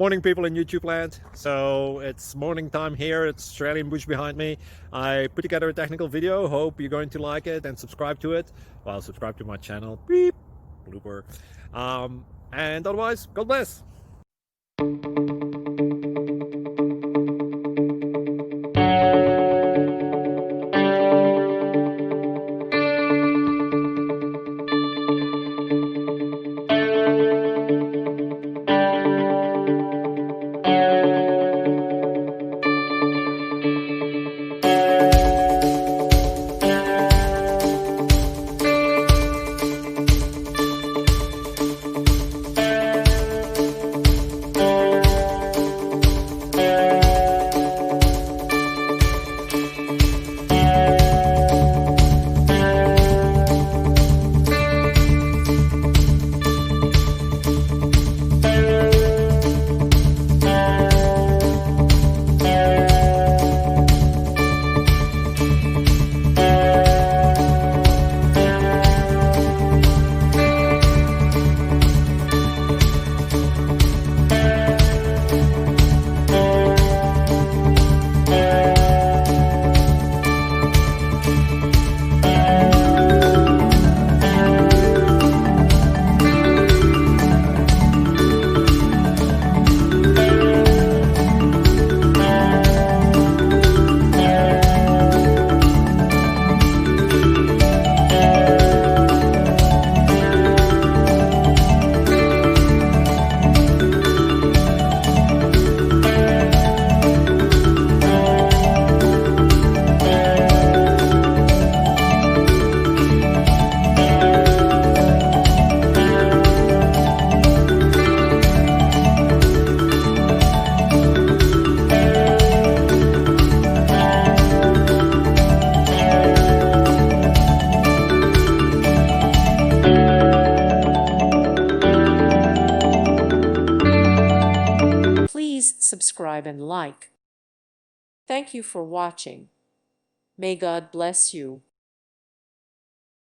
Morning, people in YouTube land. So it's morning time here. It's Australian bush behind me. I put together a technical video. Hope you're going to like it and subscribe to it. Well, subscribe to my channel. Beep. Blooper. And otherwise, God bless. Please subscribe and like. Thank you for watching. May God bless you.